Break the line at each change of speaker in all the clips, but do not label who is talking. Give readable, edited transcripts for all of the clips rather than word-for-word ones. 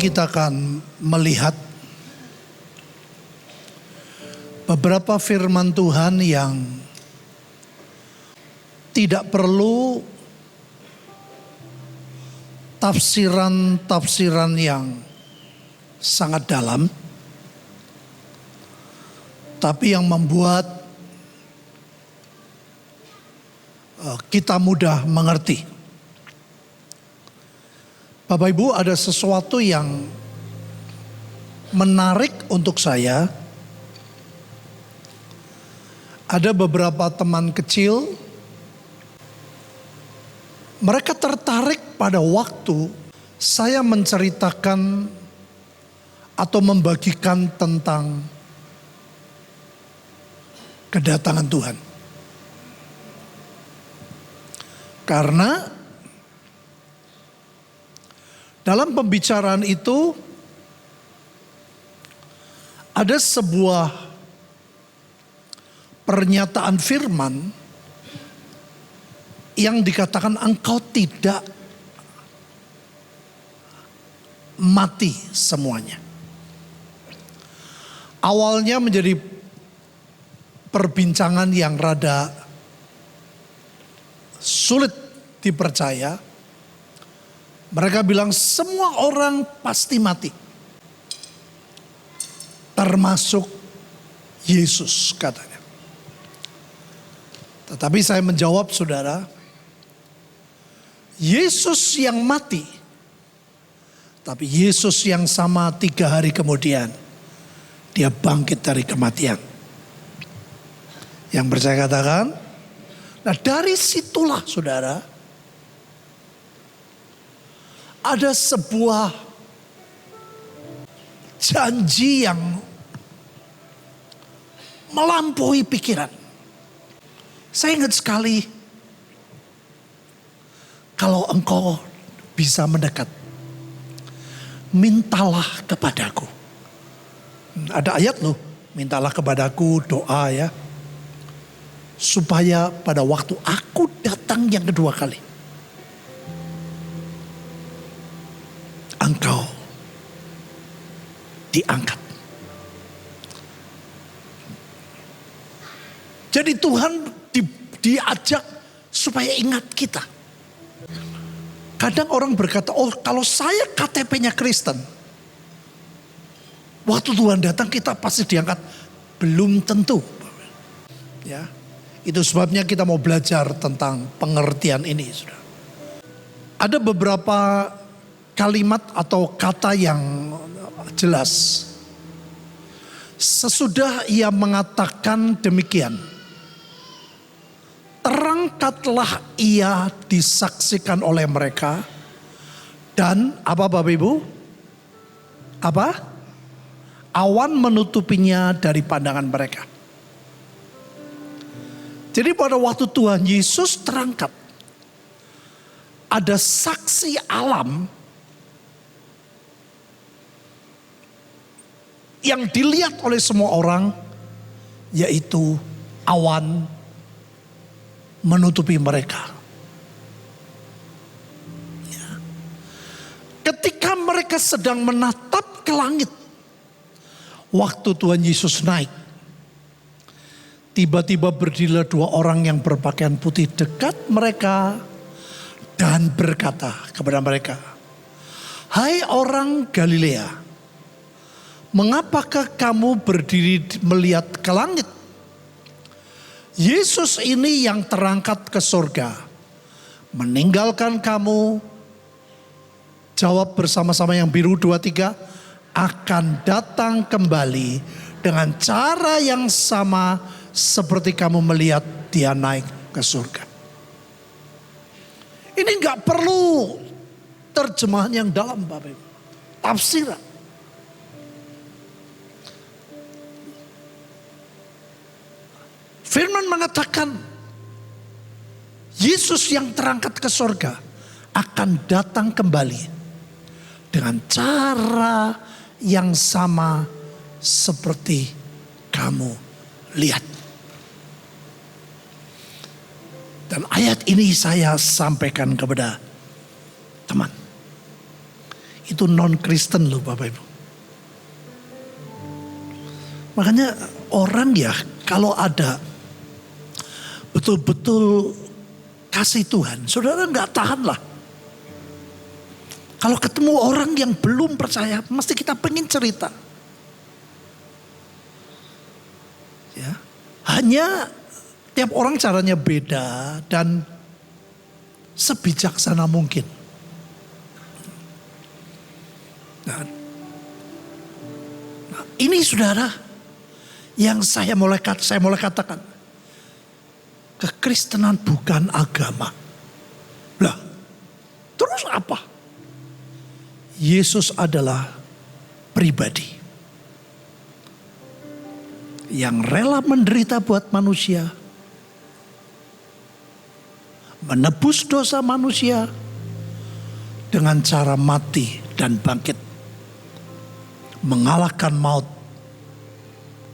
kita akan melihat beberapa firman Tuhan yang tidak perlu tafsiran-tafsiran yang sangat dalam, tapi yang membuat kita mudah mengerti. Bapak Ibu, ada sesuatu yang menarik untuk saya. Ada beberapa teman kecil, mereka tertarik pada waktu saya menceritakan atau membagikan tentang kedatangan Tuhan. Karena dalam pembicaraan itu ada sebuah pernyataan firman yang dikatakan engkau tidak mati semuanya. Awalnya menjadi perbincangan yang rada sulit dipercaya. Mereka bilang semua orang pasti mati. Termasuk Yesus katanya. Tetapi saya menjawab saudara, Yesus yang mati. Tapi Yesus yang sama 3 hari kemudian dia bangkit dari kematian. Yang percaya katakan. Nah dari situlah saudara, ada sebuah janji yang melampaui pikiran. Saya ingat sekali, kalau engkau bisa mendekat, mintalah kepadaku. Ada ayat loh, mintalah kepadaku, doa ya. Supaya pada waktu aku datang yang kedua kali, engkau diangkat. Jadi Tuhan diajak supaya ingat kita. Kadang orang berkata, oh kalau saya KTP-nya Kristen, waktu Tuhan datang kita pasti diangkat. Belum tentu. Ya, itu sebabnya kita mau belajar tentang pengertian ini. Saudara. Ada beberapa kalimat atau kata yang jelas. Sesudah ia mengatakan demikian, terangkatlah ia disaksikan oleh mereka. Dan apa Bapak Ibu? Apa? Awan menutupinya dari pandangan mereka. Jadi pada waktu Tuhan Yesus terangkat, ada saksi alam yang dilihat oleh semua orang, yaitu awan menutupi mereka. Ya. Ketika mereka sedang menatap ke langit, waktu Tuhan Yesus naik, tiba-tiba berdirilah 2 orang yang berpakaian putih dekat mereka dan berkata kepada mereka, hai orang Galilea, mengapakah kamu berdiri melihat ke langit? Yesus ini yang terangkat ke surga, meninggalkan kamu, jawab bersama-sama yang biru 2-3, akan datang kembali dengan cara yang sama seperti kamu melihat dia naik ke surga. Ini gak perlu terjemahan yang dalam Bapak Ibu. Tafsiran. Firman mengatakan Yesus yang terangkat ke surga akan datang kembali dengan cara yang sama seperti kamu lihat. Dan ayat ini saya sampaikan kepada teman. itu non-Kristen loh Bapak Ibu. Makanya orang ya kalau ada betul-betul kasih Tuhan, saudara nggak tahan lah. Kalau ketemu orang yang belum percaya, mesti kita pengen cerita. Ya, hanya tiap orang caranya beda dan sebijaksana mungkin. Nah, ini saudara yang saya mulai katakan. Kekristenan bukan agama. Lah, terus apa? Yesus adalah pribadi yang rela menderita buat manusia, menebus dosa manusia dengan cara mati dan bangkit, mengalahkan maut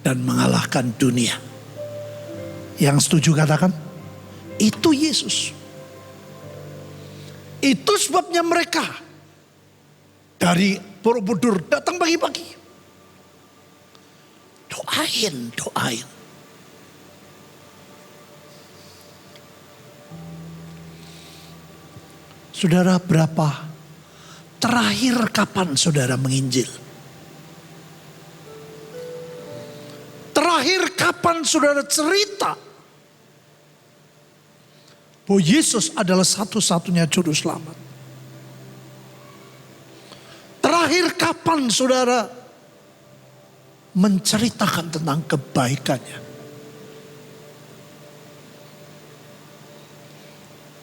dan mengalahkan dunia. Yang setuju katakan, itu Yesus. Itu sebabnya mereka dari Borobudur datang pagi-pagi. Doain. Saudara, berapa? Terakhir kapan saudara menginjil? Terakhir kapan saudara cerita bahwa Yesus adalah satu-satunya juru selamat? Terakhir kapan saudara menceritakan tentang kebaikannya?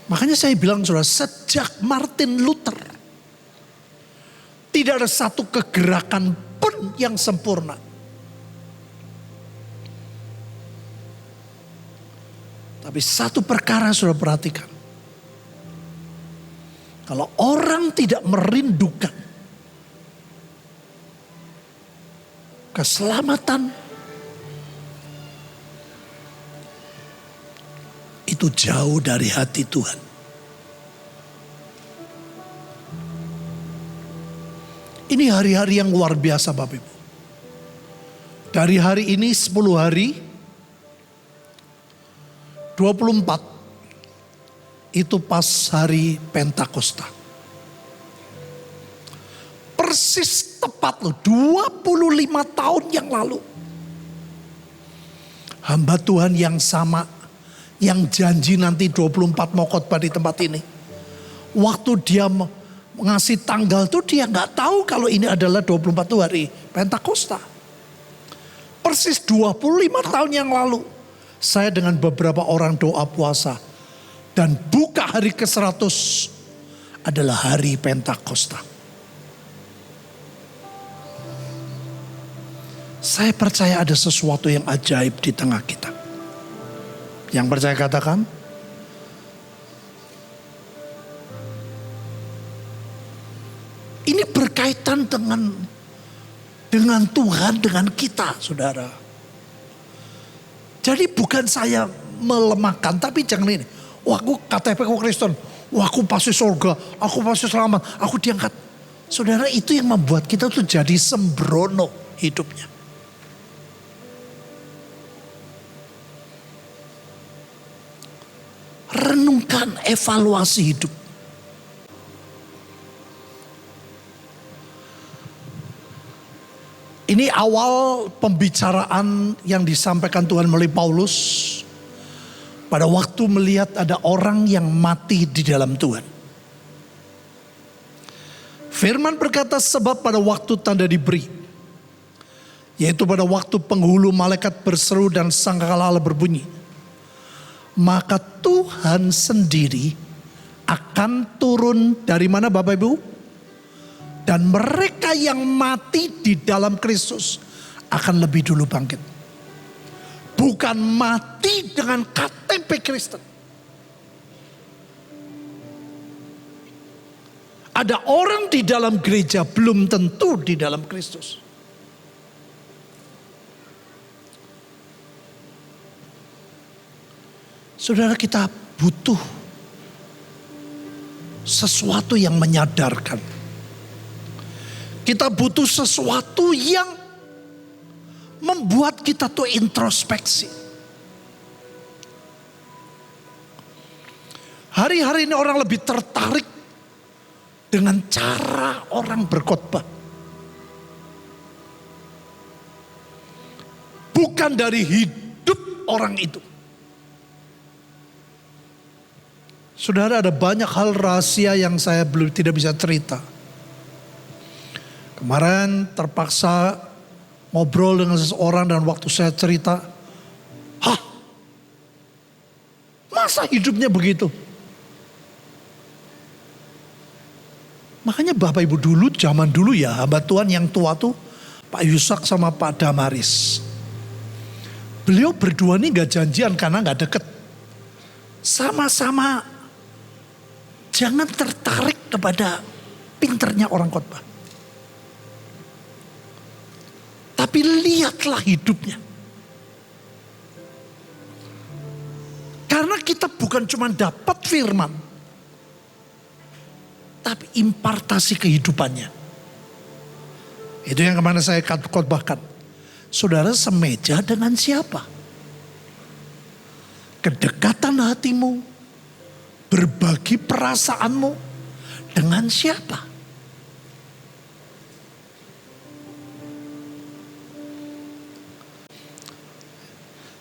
Makanya saya bilang saudara, sejak Martin Luther tidak ada satu kegerakan pun yang sempurna. Tapi satu perkara sudah perhatikan. Kalau orang tidak merindukan keselamatan, itu jauh dari hati Tuhan. Ini hari-hari yang luar biasa Bapak Ibu. Dari hari ini 10 hari, 24 itu pas hari Pentakosta. Persis tepat loh, 25 tahun yang lalu. Hamba Tuhan yang sama, yang janji nanti 24 mau khotbah di tempat ini. Waktu dia ngasih tanggal tuh dia gak tahu kalau ini adalah 24 hari Pentakosta. Persis 25 tahun yang lalu. Saya dengan beberapa orang doa puasa. Dan buka hari ke-100 adalah hari Pentakosta. Saya percaya ada sesuatu yang ajaib di tengah kita. Yang percaya katakan. Ini berkaitan dengan Tuhan, dengan kita saudara. Jadi bukan saya melemahkan, tapi jangan ini. Wah aku KTP aku Kristen, wah aku pasti surga, aku pasti selamat, aku diangkat. Saudara, itu yang membuat kita tuh jadi sembrono hidupnya. Renungkan, evaluasi hidup. Ini awal pembicaraan yang disampaikan Tuhan melalui Paulus. Pada waktu melihat ada orang yang mati di dalam Tuhan. Firman berkata, sebab pada waktu tanda diberi. Yaitu pada waktu penghulu malaikat berseru dan sangkakala berbunyi. Maka Tuhan sendiri akan turun dari mana Bapak Ibu? Dan mereka yang mati di dalam Kristus akan lebih dulu bangkit. Bukan mati dengan KTP Kristen. Ada orang di dalam gereja belum tentu di dalam Kristus. Saudara, kita butuh sesuatu yang menyadarkan. Kita butuh sesuatu yang membuat kita tuh introspeksi. Hari-hari ini orang lebih tertarik dengan cara orang berkhotbah. Bukan dari hidup orang itu. Saudara, ada banyak hal rahasia yang saya tidak bisa cerita. Kemarin terpaksa ngobrol dengan seseorang dan waktu saya cerita, hah? Masa hidupnya begitu? Makanya Bapak Ibu dulu, zaman dulu ya, hamba Tuhan yang tua tuh Pak Yusak sama Pak Damaris. Beliau berdua nih gak janjian karena gak deket. Sama-sama jangan tertarik kepada pinternya orang khotbah. Tapi lihatlah hidupnya. Karena kita bukan cuma dapat firman, tapi impartasi kehidupannya. Itu yang kemana saya khotbahkan. Saudara semeja dengan siapa? Kedekatan hatimu, berbagi perasaanmu dengan siapa?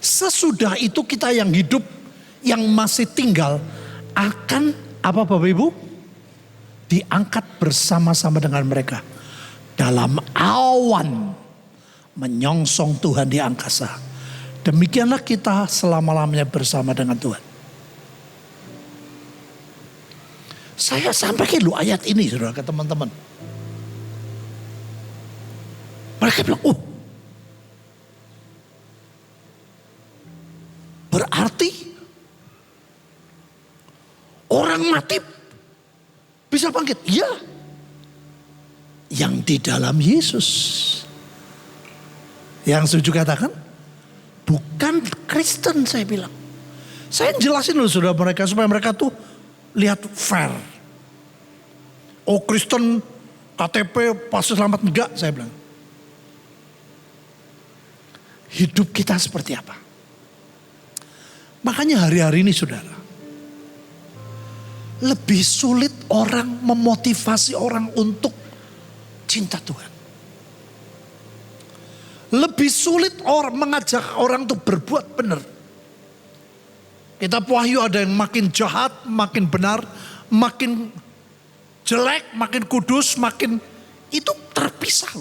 Sesudah itu kita yang hidup, yang masih tinggal akan apa Bapak Ibu? Diangkat bersama-sama dengan mereka dalam awan menyongsong Tuhan di angkasa. Demikianlah kita selama-lamanya bersama dengan Tuhan. Saya sampaikan dulu ayat ini saudara ke teman-teman. Mereka bilang, berarti orang mati bisa bangkit? Iya. Yang di dalam Yesus. Yang setuju katakan, bukan Kristen saya bilang. Saya jelasin dulu saudara mereka supaya mereka tuh lihat fair. Oh Kristen KTP pasti selamat, enggak saya bilang. Hidup kita seperti apa? Makanya hari-hari ini saudara, lebih sulit orang memotivasi orang untuk cinta Tuhan. Lebih sulit orang mengajak orang untuk berbuat benar. Kitab Wahyu ada yang makin jahat, makin benar, makin jelek, makin kudus, makin itu terpisah.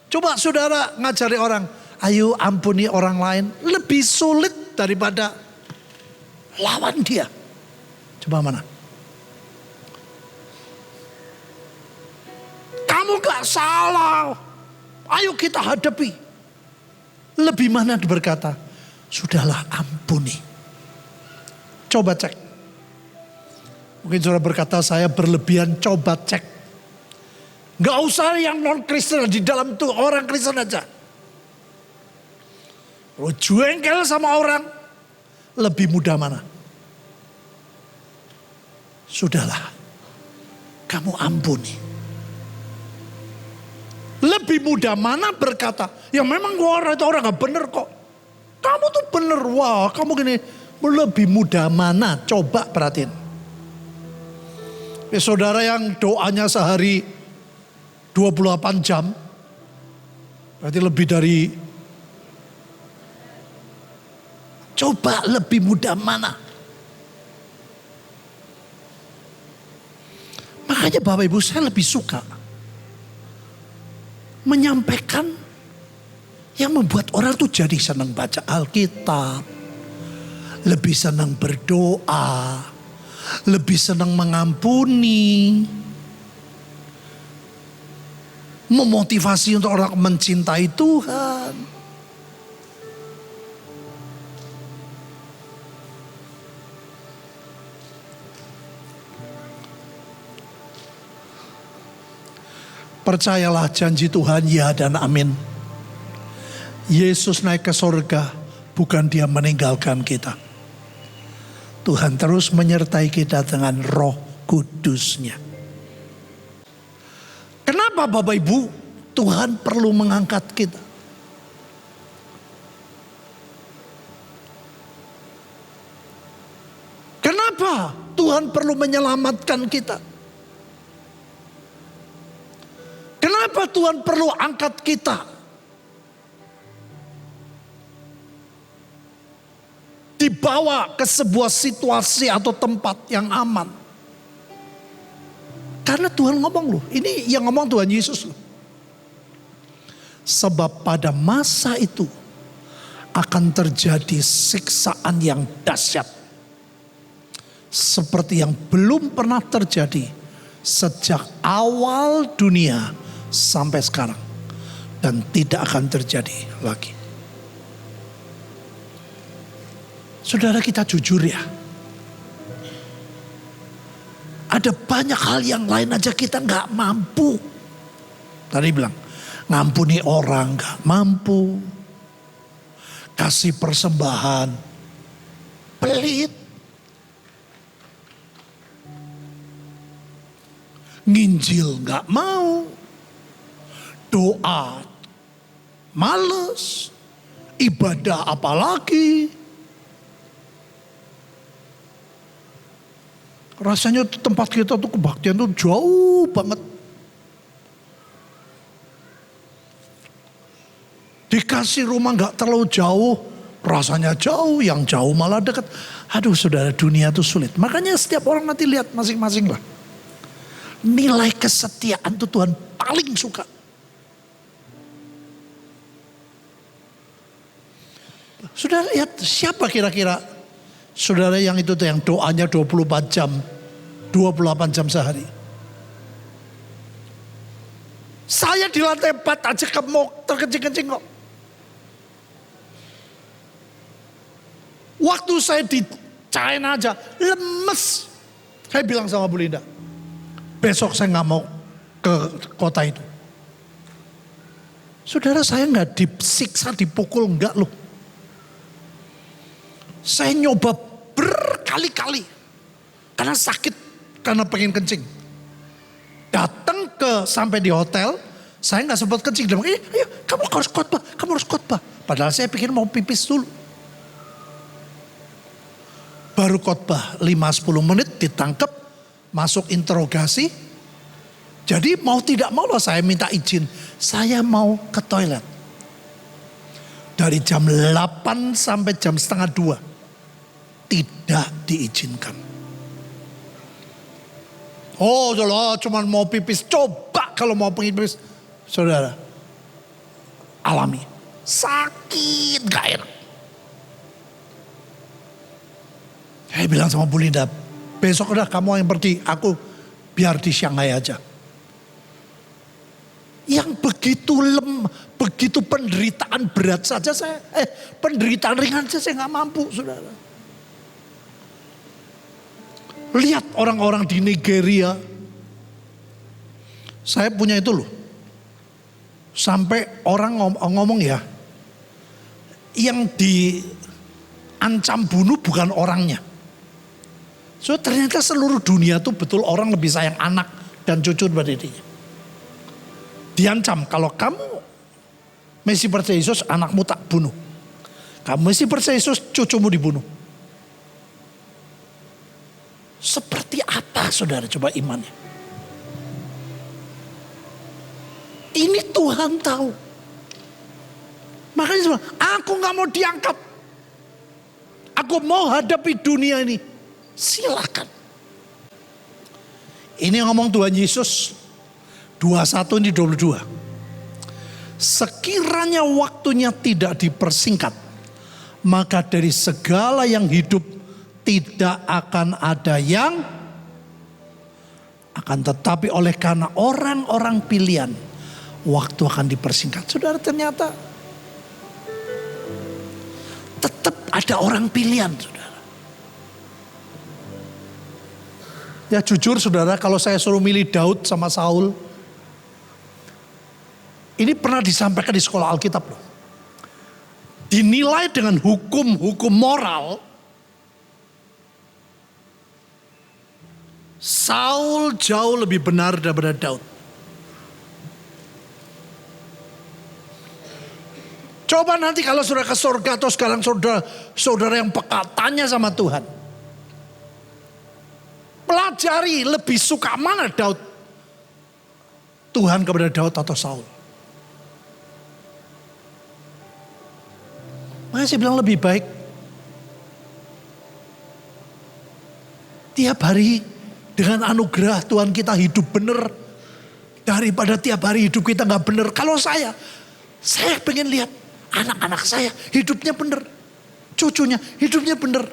Coba saudara ngajari orang, ayo ampuni orang lain, lebih sulit daripada lawan dia. Coba mana? Kamu gak salah, ayo kita hadapi. Lebih mana berkata, sudahlah ampuni. Coba cek. Mungkin saudara berkata saya berlebihan, coba cek. Gak usah yang non-Kristen, di dalam tuh orang Kristen aja. Kalau jengkel sama orang, lebih mudah mana? Sudahlah, kamu ampuni. Lebih mudah mana berkata, ya memang orang itu orang gak bener kok. Kamu tuh bener, wah kamu gini. Lebih mudah mana? Coba perhatiin. Saudara yang doanya sehari 28 jam, berarti lebih dari, coba lebih mudah mana? Makanya Bapak Ibu saya lebih suka menyampaikan yang membuat orang tuh jadi senang baca Alkitab, lebih senang berdoa, lebih senang mengampuni, memotivasi untuk orang mencintai Tuhan. Percayalah janji Tuhan ya dan amin. Yesus naik ke surga, bukan dia meninggalkan kita. Tuhan terus menyertai kita dengan Roh Kudus-Nya. Kenapa Bapak Ibu Tuhan perlu mengangkat kita? Kenapa Tuhan perlu menyelamatkan kita? Kenapa Tuhan perlu angkat kita? Dibawa ke sebuah situasi atau tempat yang aman. Karena Tuhan ngomong loh, ini yang ngomong Tuhan Yesus loh. Sebab pada masa itu akan terjadi siksaan yang dahsyat. Seperti yang belum pernah terjadi sejak awal dunia sampai sekarang. Dan tidak akan terjadi lagi. Saudara, kita jujur ya. Ada banyak hal yang lain aja kita gak mampu. Tadi bilang, ngampuni orang gak mampu. Kasih persembahan, pelit. Nginjil gak mau. Doa, males. Ibadah apalagi. Rasanya tempat kita tuh kebaktian tuh jauh banget. Dikasih rumah gak terlalu jauh, rasanya jauh, yang jauh malah dekat. Aduh saudara, dunia tuh sulit. Makanya setiap orang nanti lihat masing-masing lah. Nilai kesetiaan tuh Tuhan paling suka. Saudara lihat siapa kira-kira saudara yang itu tuh yang doanya 24 jam, 28 jam sehari. Saya di lantai 4 aja mau terkencing-kencing kok. Waktu saya di China aja lemes. Saya bilang sama Bu Linda, besok saya gak mau ke kota itu. Saudara, saya gak disiksa, dipukul, enggak loh. Saya nyoba berkali-kali. Karena sakit, karena pengen kencing. Datang sampai di hotel, saya gak sempat kencing. Dia bilang, ayo kamu harus khotbah, kamu harus khotbah. Padahal saya pikir mau pipis dulu. Baru khotbah 5-10 menit ditangkap, masuk interogasi. Jadi mau tidak mau lah saya minta izin. Saya mau ke toilet. Dari jam 8 sampai jam setengah 2. Tidak diizinkan. Oh jelas cuma mau pipis. Coba kalau mau pipis. Saudara. Alami. Sakit gak enak. Saya bilang sama Bu Linda. Besok udah kamu yang pergi. Aku biar di Shanghai aja. Yang begitu begitu penderitaan berat saja saya. Penderitaan ringan saja saya gak mampu saudara. Lihat orang-orang di Nigeria. Saya punya itu loh. Sampai orang ngomong ya. Yang diancam bunuh bukan orangnya. So ternyata seluruh dunia tuh betul orang lebih sayang anak dan cucu daripada dirinya. Diancam kalau kamu masih percaya Yesus anakmu tak bunuh. Kamu masih percaya Yesus cucumu dibunuh. Seperti apa saudara coba imannya? Ini Tuhan tahu. Makanya saudara, aku gak mau diangkat. Aku mau hadapi dunia ini. Silakan. Ini yang ngomong Tuhan Yesus 21 ini 22. Sekiranya waktunya tidak dipersingkat, maka dari segala yang hidup tidak akan ada yang akan tetapi oleh karena orang-orang pilihan waktu akan dipersingkat. Saudara, ternyata tetap ada orang pilihan saudara. Ya jujur saudara, kalau saya suruh milih Daud sama Saul, ini pernah disampaikan di sekolah Alkitab loh. Dinilai dengan hukum-hukum moral, Saul jauh lebih benar daripada Daud. Coba nanti kalau saudara ke surga atau sekarang saudara yang peka, tanya sama Tuhan. Pelajari lebih suka mana Daud. Tuhan kepada Daud atau Saul. Makanya saya bilang lebih baik tiap hari dengan anugerah Tuhan kita hidup benar daripada tiap hari hidup kita nggak benar. Kalau saya pengen lihat anak-anak saya hidupnya benar, cucunya hidupnya benar.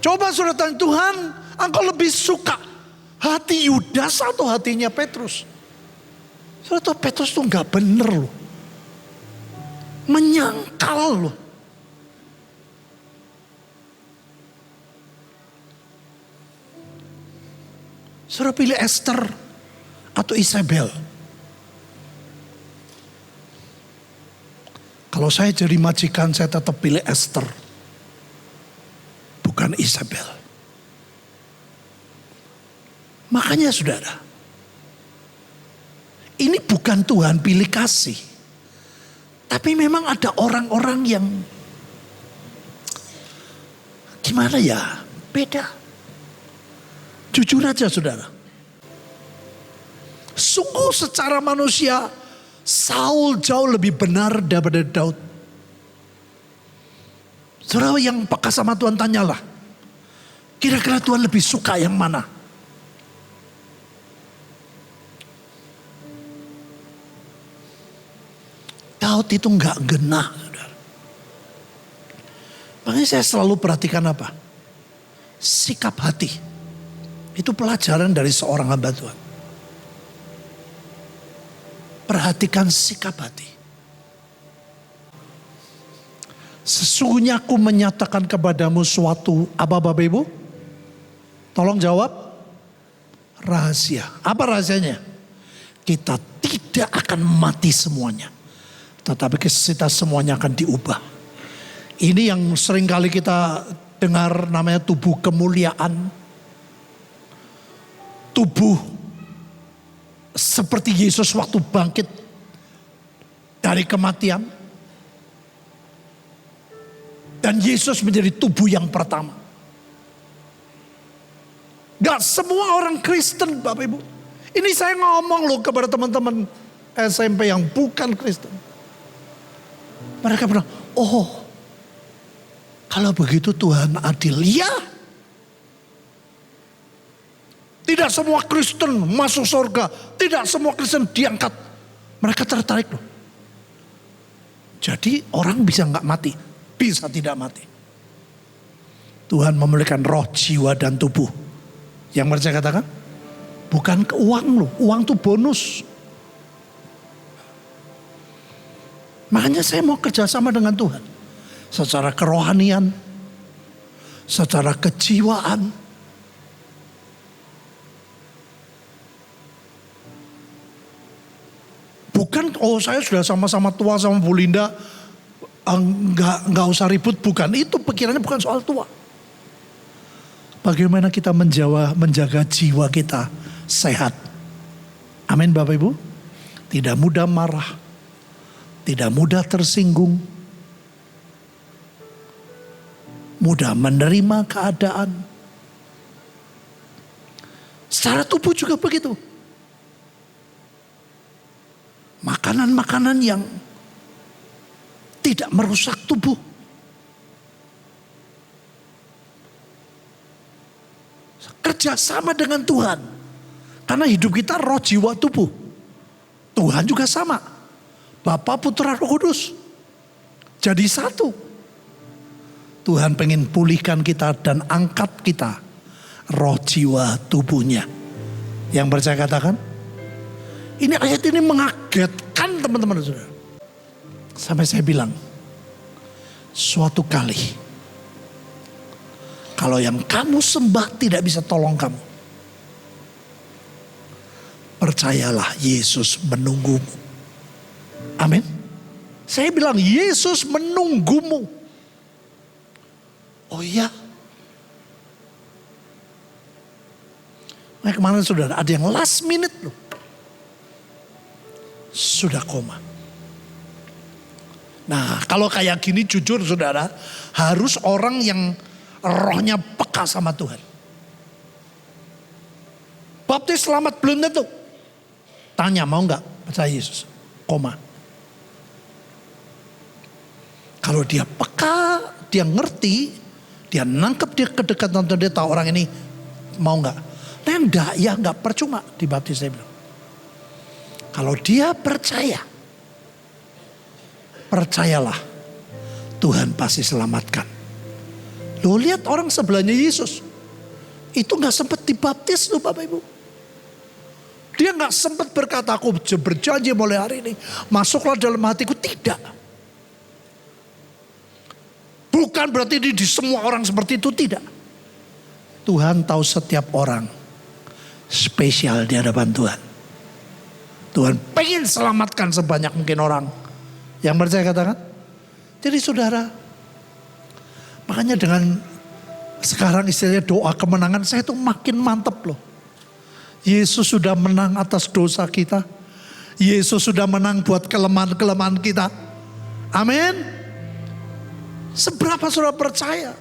Coba saudara tanya, Tuhan, engkau lebih suka hati Yudas atau hatinya Petrus? Saudara tahu Petrus tuh nggak benar loh, menyangkal loh. Saudara pilih Esther atau Isabel? Kalau saya jadi majikan, saya tetap pilih Esther, bukan Isabel. Makanya saudara, ini bukan Tuhan pilih kasih, tapi memang ada orang-orang yang gimana ya, beda. Jujur aja saudara. Sungguh secara manusia Saul jauh lebih benar daripada Daud. Saudara yang peka sama Tuhan, tanyalah. Kira-kira Tuhan lebih suka yang mana? Daud itu enggak genah. Saudara. Makanya saya selalu perhatikan apa? Sikap hati. Itu pelajaran dari seorang hamba Tuhan. Perhatikan sikap hati. Sesungguhnya aku menyatakan kepadamu suatu, apa Bapak Ibu? Tolong jawab. Rahasia. Apa rahasianya? Kita tidak akan mati semuanya. Tetapi kita semuanya akan diubah. Ini yang seringkali kita dengar namanya tubuh kemuliaan. Tubuh seperti Yesus waktu bangkit dari kematian. Dan Yesus menjadi tubuh yang pertama. Gak semua orang Kristen Bapak Ibu. Ini saya ngomong loh kepada teman-teman SMP yang bukan Kristen. Mereka bilang, oh kalau begitu Tuhan adil. Ya. Tidak semua Kristen masuk surga. Tidak semua Kristen diangkat. Mereka tertarik loh. Jadi orang bisa nggak mati. Bisa tidak mati. Tuhan memulihkan roh, jiwa, dan tubuh. Yang mereka katakan. Bukan ke uang loh. Uang itu bonus. Makanya saya mau kerjasama dengan Tuhan. Secara kerohanian. Secara kejiwaan. Bukan, oh saya sudah sama-sama tua sama Bu Linda, nggak usah ribut. Bukan, itu pikirannya bukan soal tua. Bagaimana kita menjaga jiwa kita sehat. Amin Bapak Ibu. Tidak mudah marah. Tidak mudah tersinggung. Mudah menerima keadaan. Secara tubuh juga begitu. Makanan-makanan yang tidak merusak tubuh. Kerjasama dengan Tuhan. Karena hidup kita roh, jiwa, tubuh. Tuhan juga sama. Bapa, Putra, Roh Kudus. Jadi satu. Tuhan pengen pulihkan kita dan angkat kita. Roh, jiwa, tubuhnya. Yang percaya katakan. Ini ayat ini mengagetkan teman-teman saudara. Sampai saya bilang, suatu kali, kalau yang kamu sembah tidak bisa tolong kamu, percayalah Yesus menunggumu. Amin. Saya bilang Yesus menunggumu. Oh iya. Kemarin saudara, ada yang last minute loh. Sudah koma. Nah, kalau kayak gini jujur saudara, harus orang yang rohnya peka sama Tuhan. Baptis selamat belum tentu. Tanya mau nggak percaya Yesus? Koma. Kalau dia peka, dia ngerti, dia nangkep, dia kedekatan, dia tahu orang ini mau nggak. Nah enggak, ya nggak percuma dibaptis saya bilang. Kalau dia percaya, percayalah Tuhan pasti selamatkan. Loh lihat orang sebelahnya Yesus. Itu gak sempat dibaptis loh Bapak Ibu. Dia gak sempat berkata aku berjanji mulai hari ini. Masuklah dalam hatiku. Tidak. Bukan berarti di semua orang seperti itu. Tidak. Tuhan tahu setiap orang spesial di hadapan Tuhan. Tuhan pengen selamatkan sebanyak mungkin orang. Yang percaya katakan. Jadi saudara, makanya dengan sekarang istilahnya doa kemenangan, saya tuh makin mantep loh. Yesus sudah menang atas dosa kita. Yesus sudah menang buat kelemahan-kelemahan kita. Amin. Seberapa saudara percaya?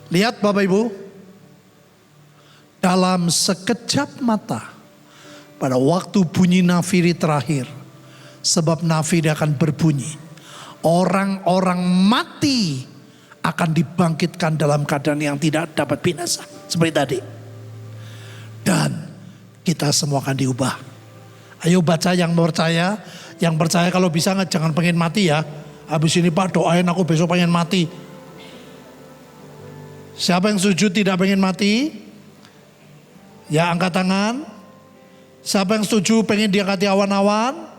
Lihat Bapak Ibu, dalam sekejap mata, pada waktu bunyi nafiri terakhir, sebab nafiri akan berbunyi, orang-orang mati akan dibangkitkan dalam keadaan yang tidak dapat binasa. Seperti tadi. Dan kita semua akan diubah. Ayo baca yang percaya. Yang percaya kalau bisa jangan pengen mati ya. Habis ini Pak doain aku besok pengen mati. Siapa yang setuju tidak pengen mati? Ya angkat tangan. Siapa yang setuju pengen diangkati awan-awan?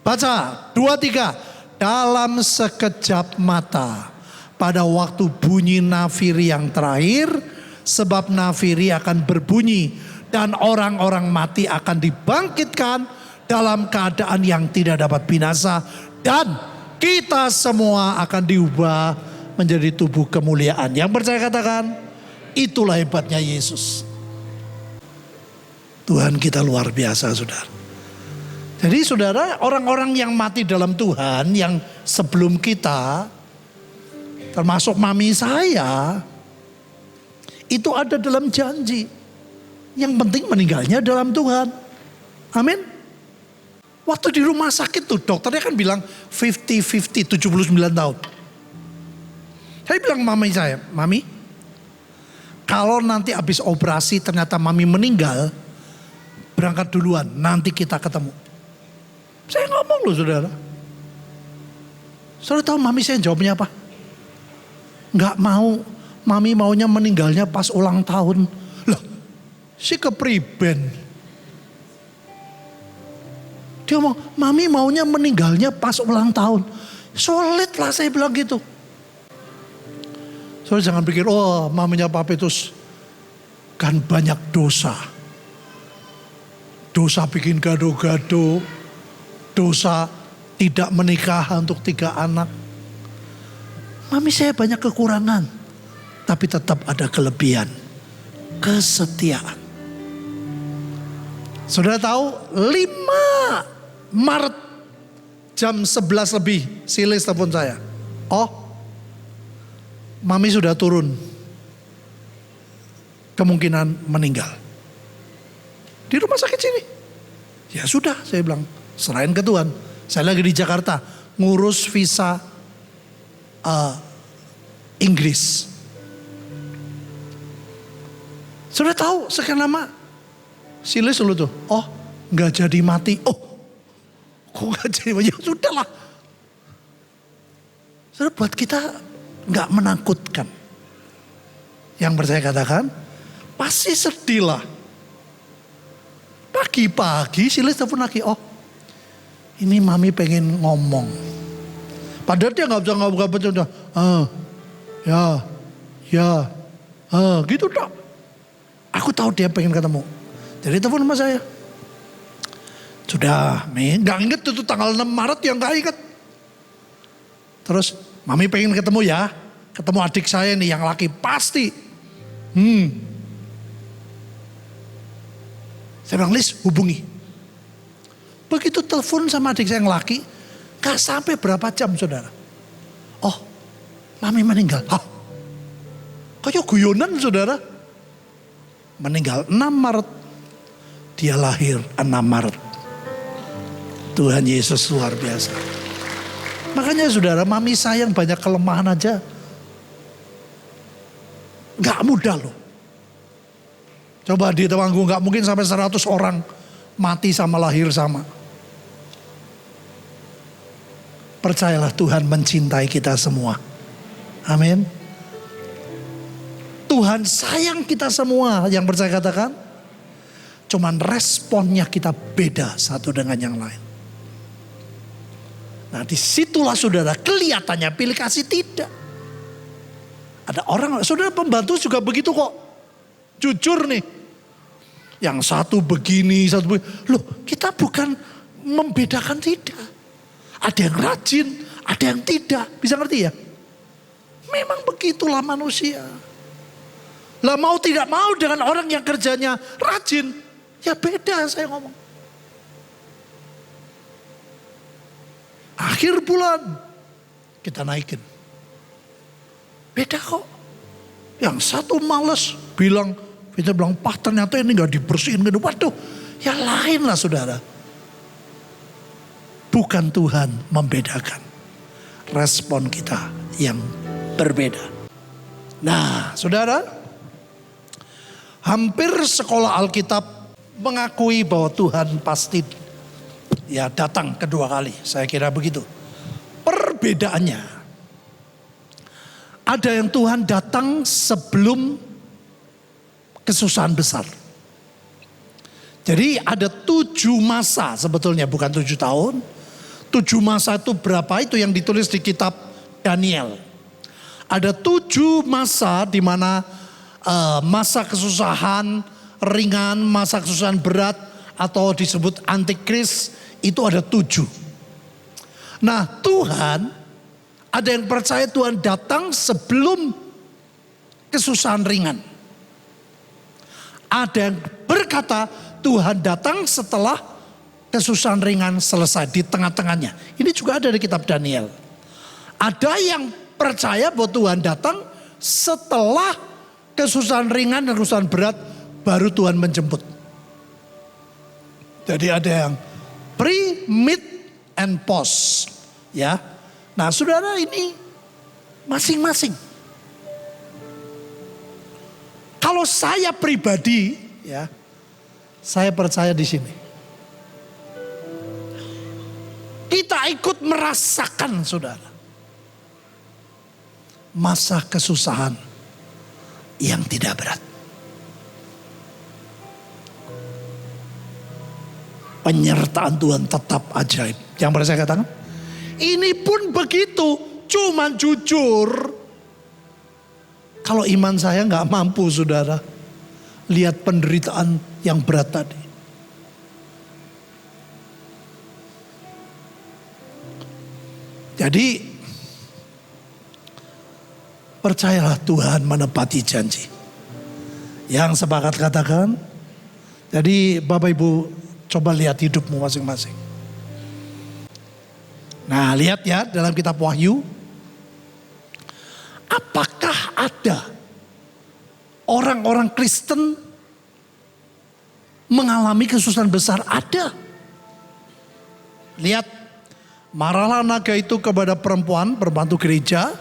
Baca, 2, 3. Dalam sekejap mata, pada waktu bunyi nafiri yang terakhir, sebab nafiri akan berbunyi, dan orang-orang mati akan dibangkitkan dalam keadaan yang tidak dapat binasa, dan kita semua akan diubah menjadi tubuh kemuliaan. Yang percaya katakan, itulah hebatnya Yesus. Tuhan kita luar biasa saudara. Jadi saudara, orang-orang yang mati dalam Tuhan yang sebelum kita, termasuk mami saya, itu ada dalam janji. Yang penting meninggalnya dalam Tuhan. Amin. Waktu di rumah sakit tuh dokternya kan bilang 50-50, 79 tahun. Saya bilang mami saya, mami, kalau nanti habis operasi ternyata mami meninggal, berangkat duluan, nanti kita ketemu. Saya ngomong loh saudara. Saudara tahu mami saya jawabnya apa? Gak mau, mami maunya meninggalnya pas ulang tahun. Loh, si kepriben. Dia ngomong, mami maunya meninggalnya pas ulang tahun. Solid lah saya bilang gitu. Saudara jangan pikir, oh maminya Pak Petrus kan banyak dosa. Dosa bikin gado-gado. Dosa tidak menikah untuk 3 anak. Mami saya banyak kekurangan. Tapi tetap ada kelebihan. Kesetiaan. Saudara tahu 5 Maret jam 11 lebih. Silis telepon saya. Oh, mami sudah turun. Kemungkinan meninggal. Di rumah sakit sini. Ya sudah saya bilang. Selain ke Tuhan, saya lagi di Jakarta ngurus visa Inggris. Sudah tahu sekian lama, Silis dulu tuh, oh nggak jadi mati, oh kok nggak jadi mati, ya sudahlah. Sudah buat kita nggak menakutkan. Yang percaya katakan, pasti sedih lah. Pagi-pagi Silis telepon lagi, oh. Ini mami pengen ngomong. Padahal dia gak bisa ngomong. Gitu dong. Aku tahu dia pengen ketemu. Jadi telepon sama saya. Sudah, gak inget itu tanggal 6 Maret yang gak inget. Terus, mami pengen ketemu ya. ketemu adik saya nih yang laki pasti. Saya bilang, Lis hubungi. Begitu telepon sama adik saya yang laki, gak sampai berapa jam saudara. Oh, mami meninggal. Hah? Kayak guyonan saudara. Meninggal 6 Maret. Dia lahir 6 Maret. Tuhan Yesus luar biasa. Makanya saudara, mami saya yang banyak kelemahan aja. Gak mudah loh. Coba di Temanggung gak mungkin sampai 100 orang mati sama lahir sama. Percayalah Tuhan mencintai kita semua. Amin. Tuhan sayang kita semua, yang percaya katakan. Cuman responnya kita beda satu dengan yang lain. Nah disitulah saudara kelihatannya pilih kasih tidak. Ada orang, saudara pembantu juga begitu kok. Jujur nih. Yang satu begini, satu begini. Loh kita bukan membedakan tidak. Ada yang rajin, ada yang tidak. Bisa ngerti ya? Memang begitulah manusia. Lah mau tidak mau dengan orang yang kerjanya rajin. Ya beda saya ngomong. Akhir bulan kita naikin. Beda kok. Yang satu males bilang, kita bilang, Pak ternyata ini gak dibersihin. Waduh, ya lain lah saudara. Bukan Tuhan membedakan. Respon kita yang berbeda. Nah saudara, hampir sekolah Alkitab mengakui bahwa Tuhan pasti ya datang kedua kali. Saya kira begitu. Perbedaannya, ada yang Tuhan datang sebelum kesusahan besar. Jadi ada 7 masa sebetulnya, bukan 7 tahun. 7 masa itu berapa itu yang ditulis di kitab Daniel. Ada 7 masa di mana masa kesusahan ringan, masa kesusahan berat atau disebut antikris itu ada 7. Nah Tuhan, ada yang percaya Tuhan datang sebelum kesusahan ringan. Ada yang berkata Tuhan datang setelah kesusahan ringan selesai, di tengah-tengahnya. Ini juga ada di kitab Daniel. Ada yang percaya bahwa Tuhan datang setelah kesusahan ringan dan kesusahan berat baru Tuhan menjemput. Jadi ada yang pre, mid, and post. Ya. Nah saudara, ini masing-masing. Kalau saya pribadi, ya, saya percaya di sini. Kita ikut merasakan saudara. Masa kesusahan yang tidak berat. Penyertaan Tuhan tetap ajaib. Yang pernah saya katakan. Ini pun begitu. Cuman jujur. Kalau iman saya gak mampu saudara. Lihat penderitaan yang berat tadi. Jadi percayalah Tuhan menepati janji. Yang sepakat katakan. Jadi Bapak Ibu coba lihat hidupmu masing-masing. Nah lihat ya dalam kitab Wahyu. Apakah ada orang-orang Kristen mengalami kesusahan besar? Ada. Lihat. Marahlah naga itu kepada perempuan berbantu gereja.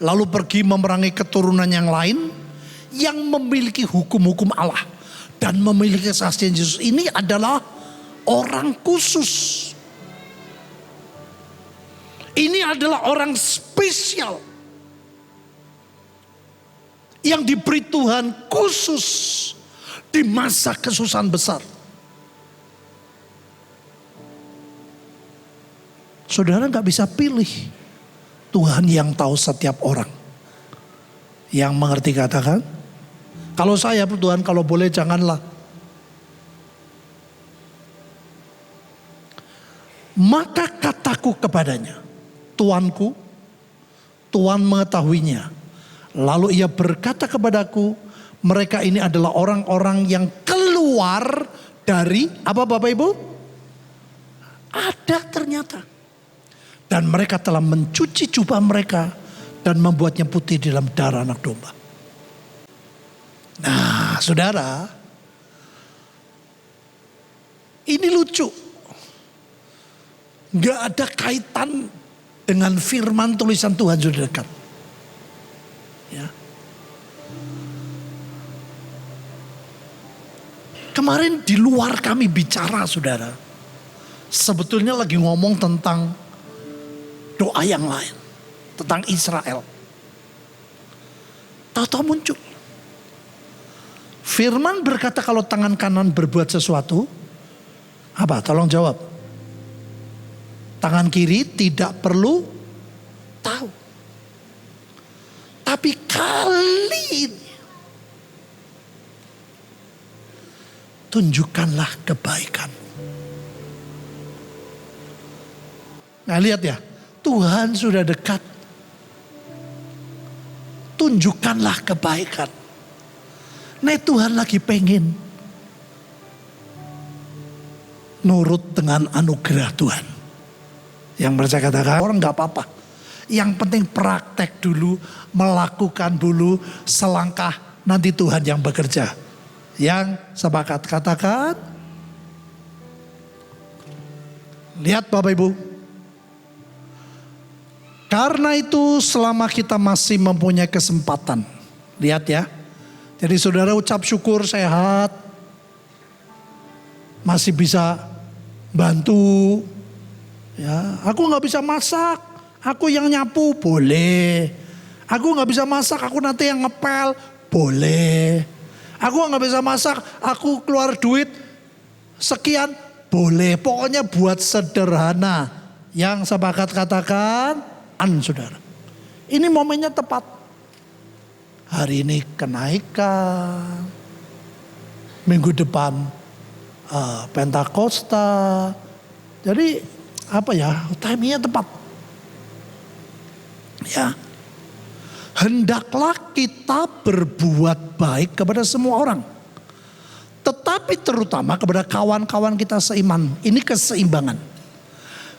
Lalu pergi memerangi keturunan yang lain. Yang memiliki hukum-hukum Allah. Dan memiliki kesaksian Yesus. Ini adalah orang khusus. Ini adalah orang spesial. Yang diberi Tuhan khusus. Di masa kesusahan besar. Saudara gak bisa pilih. Tuhan yang tahu setiap orang. Yang mengerti katakan. Kalau saya Tuhan kalau boleh janganlah. Maka kataku kepadanya. Tuanku, Tuhan mengetahuinya. Lalu ia berkata kepadaku, mereka ini adalah orang-orang yang keluar dari, apa Bapak Ibu? Ada ternyata. Dan mereka telah mencuci jubah mereka dan membuatnya putih di dalam darah anak domba. Nah saudara, ini lucu. Gak ada kaitan dengan firman tulisan Tuhan sudah dekat. Ya. Kemarin di luar kami bicara saudara. Sebetulnya lagi ngomong tentang doa yang lain. Tentang Israel. Tahu-tahu muncul. Firman berkata kalau tangan kanan berbuat sesuatu. Apa? Tolong jawab. Tangan kiri tidak perlu tahu. Tapi kali ini tunjukkanlah kebaikan. Nah lihat ya, Tuhan sudah dekat. Tunjukkanlah kebaikan. Nah Tuhan lagi pengen nurut dengan anugerah Tuhan. Yang mereka katakan orang gak apa-apa. Yang penting praktek dulu, melakukan dulu, selangkah nanti Tuhan yang bekerja. Yang sepakat katakan, lihat Bapak Ibu. Karena itu selama kita masih mempunyai kesempatan. Lihat ya. Jadi saudara ucap syukur sehat. Masih bisa bantu. Ya, aku gak bisa masak. Aku yang nyapu boleh. Aku gak bisa masak. Aku nanti yang ngepel boleh. Aku gak bisa masak. Aku keluar duit sekian boleh. Pokoknya buat sederhana. Yang sepakat katakan saudara. Ini momennya tepat. Hari ini kenaikan. Minggu depan Pentakosta. Jadi apa ya, timingnya tepat. Ya, hendaklah kita berbuat baik kepada semua orang. Tetapi terutama kepada kawan-kawan kita seiman. Ini keseimbangan.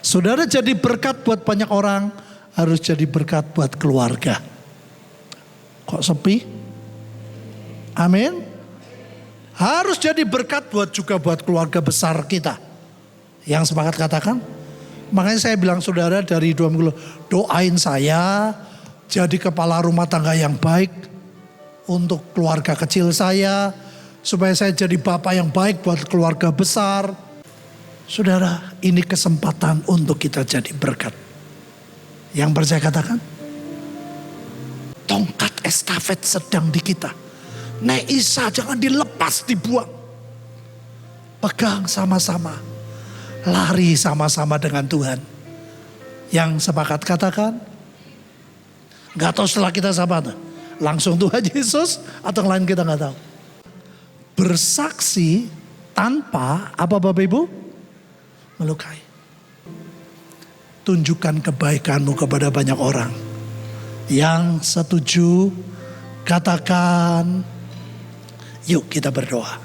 Saudara jadi berkat buat banyak orang, harus jadi berkat buat keluarga. Kok sepi? Amin. Harus jadi berkat juga buat keluarga besar kita. Yang sepakat katakan. Makanya saya bilang saudara dari 2 minggu doain saya jadi kepala rumah tangga yang baik untuk keluarga kecil saya. Supaya saya jadi bapak yang baik buat keluarga besar. Saudara, ini kesempatan untuk kita jadi berkat. Yang percaya katakan, tongkat estafet sedang di kita. Nek Isa jangan dilepas, dibuang. Pegang sama-sama. Lari sama-sama dengan Tuhan. Yang sepakat katakan, gak tahu setelah kita sahabat, langsung Tuhan Yesus atau yang lain kita gak tahu. Bersaksi tanpa apa Bapak Ibu? Melukai. Tunjukkan kebaikanmu kepada banyak orang. Yang setuju katakan, yuk kita berdoa.